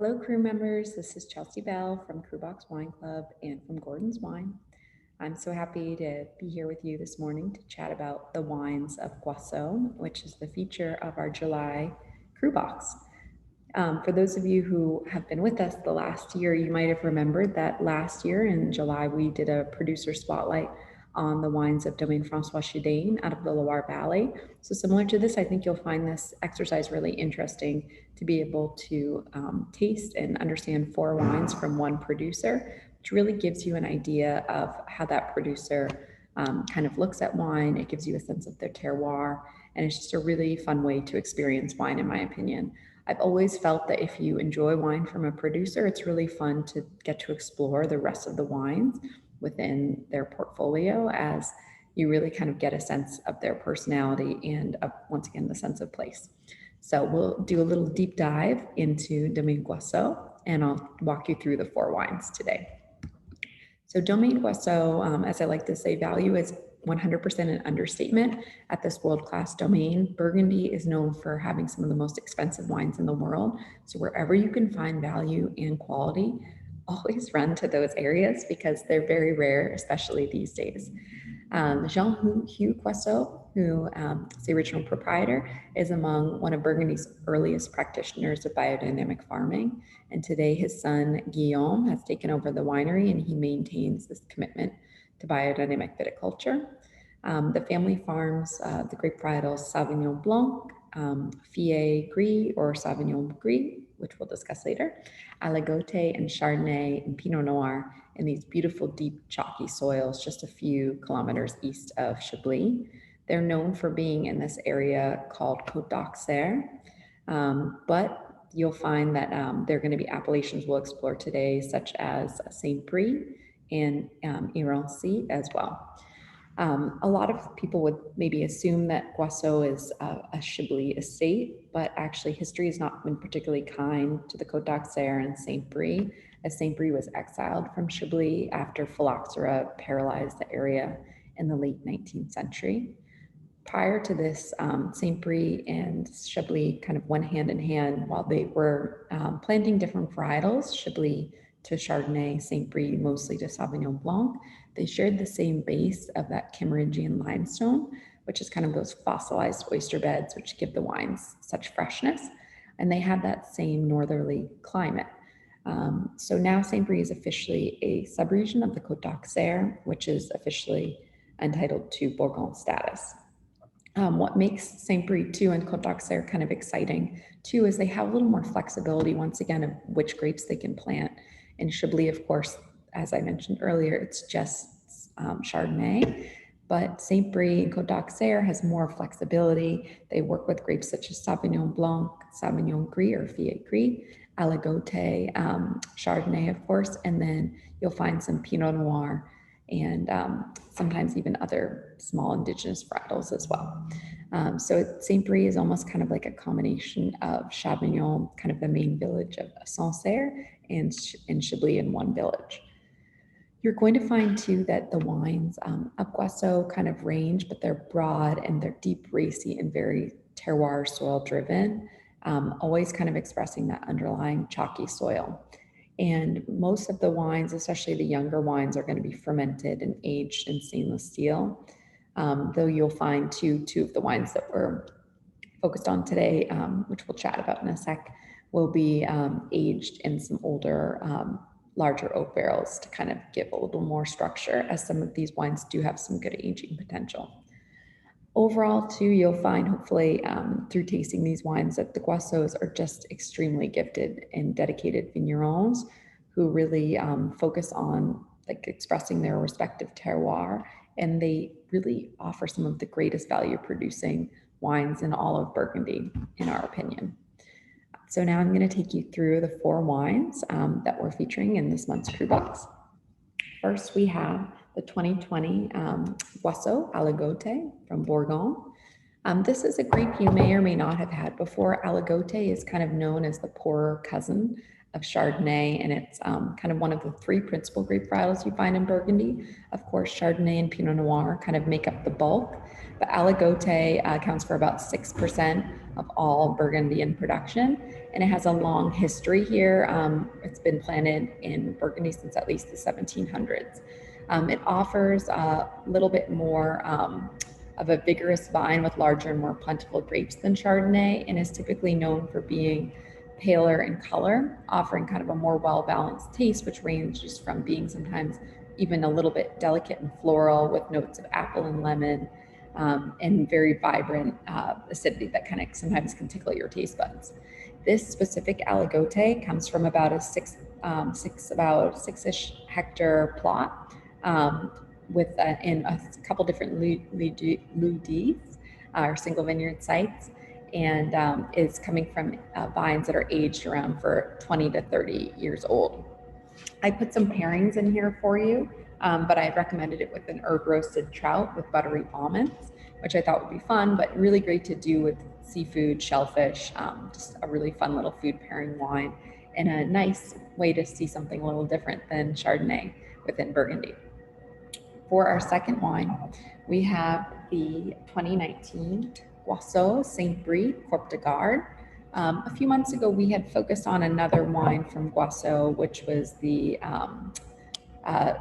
Hello, crew members. This is Chelsea Bell from Crewbox Wine Club and from Gordon's Wine. I'm so happy to be here with you this morning to chat about the wines of Guasson, which is the feature of our July Crewbox. For those of you who have been with us the last year, you might have remembered that last year in July, we did a producer spotlight on the wines of Domaine Francois Chedane out of the Loire Valley. So similar to this, I think you'll find this exercise really interesting to be able to taste and understand four wines from one producer, which really gives you an idea of how that producer kind of looks at wine. It gives you a sense of their terroir, and it's just a really fun way to experience wine, in my opinion. I've always felt that if you enjoy wine from a producer, it's really fun to get to explore the rest of the wines within their portfolio as you really kind of get a sense of their personality and once again, the sense of place. So we'll do a little deep dive into Domaine Guasseau, and I'll walk you through the four wines today. So Domaine Guasseau, as I like to say, value is 100% an understatement at this world-class domain. Burgundy is known for having some of the most expensive wines in the world. So wherever you can find value and quality, always run to those areas because they're very rare, especially these days. Jean-Hugh Guasseau, who is the original proprietor, is among one of Burgundy's earliest practitioners of biodynamic farming. And today his son, Guillaume, has taken over the winery and he maintains this commitment to biodynamic viticulture. The family farms the grape varietals Sauvignon Blanc, Fillet Gris or Sauvignon Gris, which we'll discuss later, Aligoté and Chardonnay and Pinot Noir in these beautiful, deep, chalky soils just a few kilometers east of Chablis. They're known for being in this area called Côte d'Auxerre, but you'll find that there are going to be appellations we'll explore today, such as Saint-Brie and Irancy as well. A lot of people would maybe assume that Guasseau is a Chablis estate, but actually history has not been particularly kind to the Côte d'Auxerre and Saint-Brie, as Saint-Brie was exiled from Chablis after phylloxera paralyzed the area in the late 19th century. Prior to this, Saint-Brie and Chablis kind of went hand in hand while they were planting different varietals, Chablis to Chardonnay, Saint-Brie mostly to Sauvignon Blanc. They shared the same base of that Kimmeridgian limestone, which is kind of those fossilized oyster beds, which give the wines such freshness. And they have that same northerly climate. So now Saint-Brie is officially a subregion of the Côte d'Auxerre, which is officially entitled to Bourgogne status. What makes Saint-Brie too and Côte d'Auxerre kind of exciting too is they have a little more flexibility once again of which grapes they can plant. In Chablis, of course, as I mentioned earlier, it's just Chardonnay, but Saint-Brie and Côte d'Auxerre has more flexibility. They work with grapes such as Sauvignon Blanc, Sauvignon Gris or Fillet Gris, Aligoté, Chardonnay, of course, and then you'll find some Pinot Noir and sometimes even other small indigenous varietals as well. So Saint-Brie is almost kind of like a combination of Chavignon, kind of the main village of Sancerre, and Chablis in one village. You're going to find too that the wines of Guasseau kind of range, but they're broad and they're deep, racy, and very terroir soil driven, always kind of expressing that underlying chalky soil. And most of the wines, especially the younger wines, are going to be fermented and aged in stainless steel. Though you'll find two of the wines that we're focused on today, which we'll chat about in a sec, will be aged in some older, larger oak barrels to kind of give a little more structure, as some of these wines do have some good aging potential. Overall, too, you'll find hopefully through tasting these wines that the Guasseaus are just extremely gifted and dedicated vignerons who really focus on like expressing their respective terroir, and they really offer some of the greatest value producing wines in all of Burgundy, in our opinion. So now I'm going to take you through the four wines that we're featuring in this month's Crewbox. First, we have the 2020 Boisseau Aligoté from Bourgogne. This is a grape you may or may not have had before. Aligoté is kind of known as the poorer cousin of Chardonnay, and it's kind of one of the three principal grape varietals you find in Burgundy. Of course, Chardonnay and Pinot Noir kind of make up the bulk, but Aligote accounts for about 6% of all Burgundy in production, and it has a long history here. It's been planted in Burgundy since at least the 1700s. It offers a little bit more of a vigorous vine with larger and more plentiful grapes than Chardonnay, and is typically known for being paler in color, offering kind of a more well-balanced taste, which ranges from being sometimes even a little bit delicate and floral with notes of apple and lemon, and very vibrant acidity that kind of sometimes can tickle your taste buds. This specific Aligote comes from about a six-ish hectare plot in a couple different Ludis, or single vineyard sites, and is coming from vines that are aged around for 20 to 30 years old. I put some pairings in here for you, but I recommended it with an herb roasted trout with buttery almonds, which I thought would be fun, but really great to do with seafood, shellfish, just a really fun little food pairing wine, and a nice way to see something a little different than Chardonnay within Burgundy. For our second wine, we have the 2019 Guasseau Saint Brie Corps de Garde. A few months ago, we had focused on another wine from Guasseau, which was the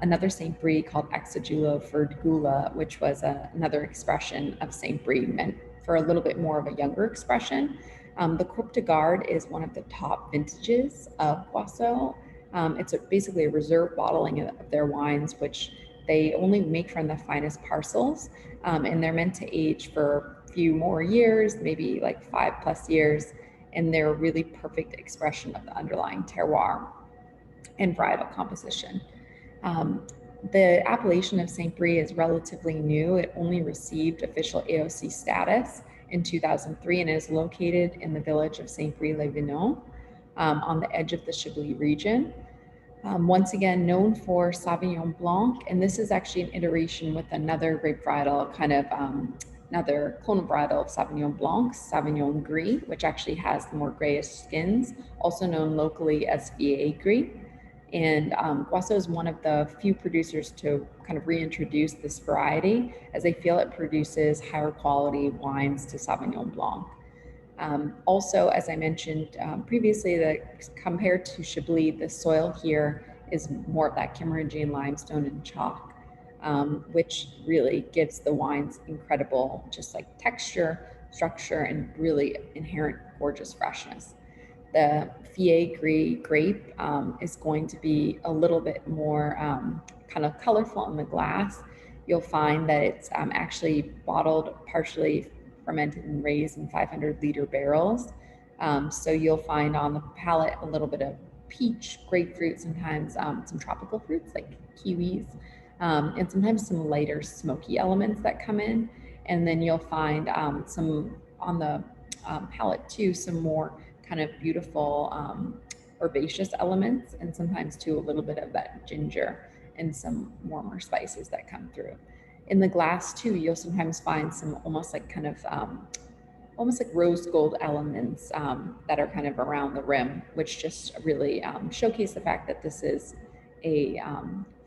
another Saint Brie called Exajulo Verdgula, which was another expression of Saint Brie, meant for a little bit more of a younger expression. The Corps de Garde is one of the top vintages of Guasseau. It's basically a reserve bottling of their wines, which they only make from the finest parcels, and they're meant to age for a few more years, maybe like 5+ years, and they're a really perfect expression of the underlying terroir and varietal composition. The appellation of Saint Brie is relatively new. It only received official AOC status in 2003 and is located in the village of Saint Brie-les-Vineux, on the edge of the Chablis region. Once again, known for Sauvignon Blanc, and this is actually an iteration with another grape varietal, kind of another clone varietal of Sauvignon Blanc, Sauvignon Gris, which actually has the more grayish skins, also known locally as Vieille Gris. And Guasseau is one of the few producers to kind of reintroduce this variety, as they feel it produces higher quality wines to Sauvignon Blanc. Also, as I mentioned previously, compared to Chablis, the soil here is more of that Cameroonian limestone and chalk, which really gives the wines incredible, just like texture, structure, and really inherent gorgeous freshness. The Vieille Gris grape is going to be a little bit more kind of colorful in the glass. You'll find that it's actually bottled, partially fermented and raised in 500-liter barrels. So you'll find on the palate a little bit of peach, grapefruit, sometimes some tropical fruits like kiwis, and sometimes some lighter smoky elements that come in. And then you'll find some on the palate too, some more kind of beautiful herbaceous elements, and sometimes too a little bit of that ginger and some warmer spices that come through. In the glass too, you'll sometimes find some almost like kind of almost like rose gold elements that are kind of around the rim, which just really showcase the fact that this is a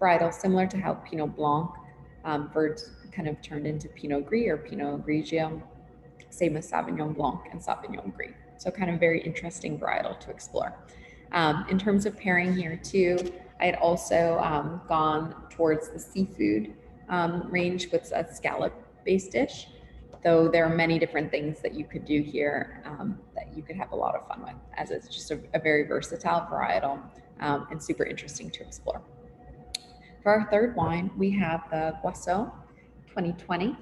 varietal similar to how Pinot Blanc kind of turned into Pinot Gris or Pinot Grigio, same as Sauvignon Blanc and Sauvignon Gris. So kind of very interesting varietal to explore. In terms of pairing here too, I had also gone towards the seafood range with a scallop-based dish, though there are many different things that you could do here that you could have a lot of fun with, as it's just a very versatile varietal and super interesting to explore. For our third wine, we have the Guasseau 2020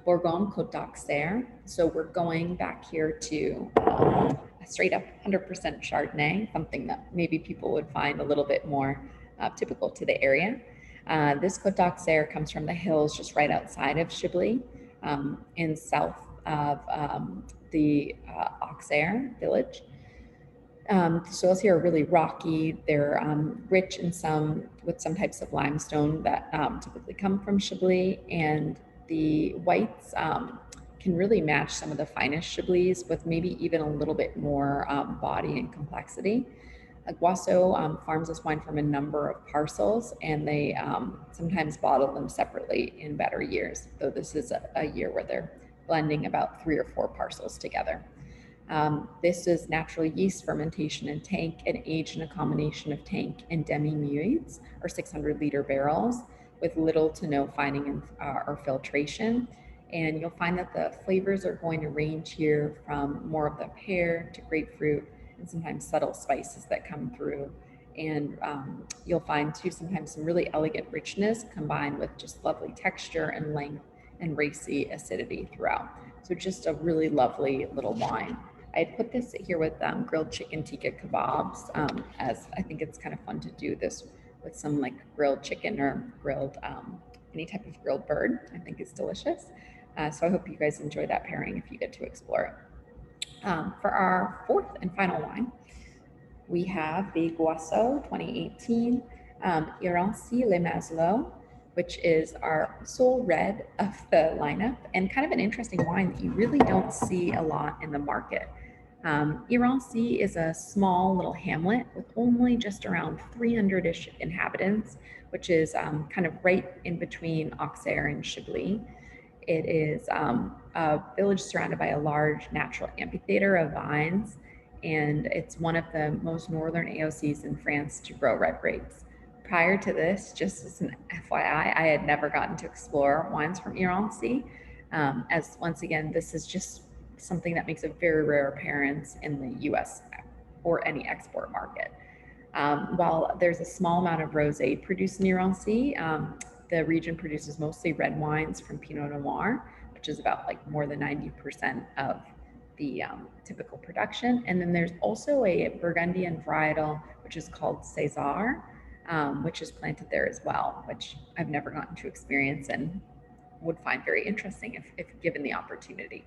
Bourgogne Côte d'Auxerre. So we're going back here to a straight up 100% Chardonnay, something that maybe people would find a little bit more typical to the area. This Côte d'Auxerre comes from the hills just right outside of Chablis, in south of the Auxerre village. The soils here are really rocky. They're rich in with some types of limestone that typically come from Chablis, and the whites can really match some of the finest Chablis with maybe even a little bit more body and complexity. Guaso farms this wine from a number of parcels, and they sometimes bottle them separately in better years, though this is a year where they're blending about 3 or 4 parcels together. This is natural yeast fermentation in tank and aged in a combination of tank and demi-muids, or 600-liter barrels, with little to no fining or filtration. And you'll find that the flavors are going to range here from more of the pear to grapefruit, and sometimes subtle spices that come through. And you'll find too sometimes some really elegant richness combined with just lovely texture and length and racy acidity throughout. So just a really lovely little wine. I had put this here with grilled chicken tikka kebabs, as I think it's kind of fun to do this with some like grilled chicken or grilled, any type of grilled bird. I think it's delicious. So I hope you guys enjoy that pairing if you get to explore it. For our fourth and final wine, we have the Guaso 2018 Irancy Le Maslo, which is our sole red of the lineup, and kind of an interesting wine that you really don't see a lot in the market. Irancy is a small little hamlet with only just around 300-ish inhabitants, which is kind of right in between Auxerre and Chablis. It is a village surrounded by a large natural amphitheater of vines, and it's one of the most northern AOCs in France to grow red grapes. Prior to this, just as an FYI, I had never gotten to explore wines from Irancy, as once again, this is just something that makes a very rare appearance in the US or any export market. While there's a small amount of rosé produced in Irancy, the region produces mostly red wines from Pinot Noir, which is about like more than 90% of the typical production. And then there's also a Burgundian varietal, which is called César, which is planted there as well, which I've never gotten to experience and would find very interesting if given the opportunity.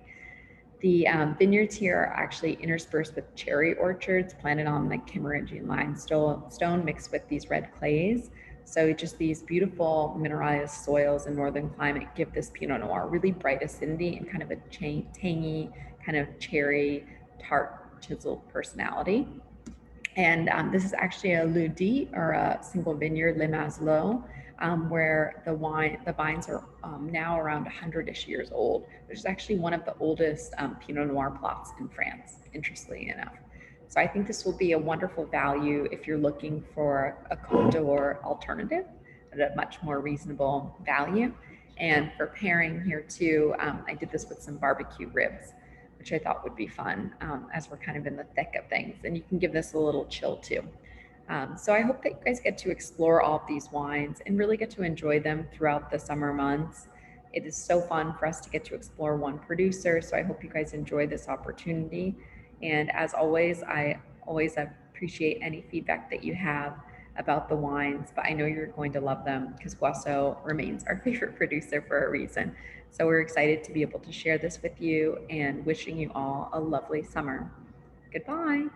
The vineyards here are actually interspersed with cherry orchards planted on the Kimmeridgian limestone mixed with these red clays. So just these beautiful mineralized soils in northern climate give this Pinot Noir really bright acidity and kind of a tangy, kind of cherry, tart, chiseled personality. And this is actually a Lieu-dit, or a single vineyard, Le Maslo, where the vines are now around 100-ish years old, which is actually one of the oldest Pinot Noir plots in France, interestingly enough. So I think this will be a wonderful value if you're looking for a Côte d'Or alternative at a much more reasonable value. And for pairing here too, I did this with some barbecue ribs, which I thought would be fun as we're kind of in the thick of things. And you can give this a little chill too. So I hope that you guys get to explore all of these wines and really get to enjoy them throughout the summer months. It is so fun for us to get to explore one producer. So I hope you guys enjoy this opportunity. And as always, I always appreciate any feedback that you have about the wines, but I know you're going to love them because Guaso remains our favorite producer for a reason. So we're excited to be able to share this with you and wishing you all a lovely summer. Goodbye.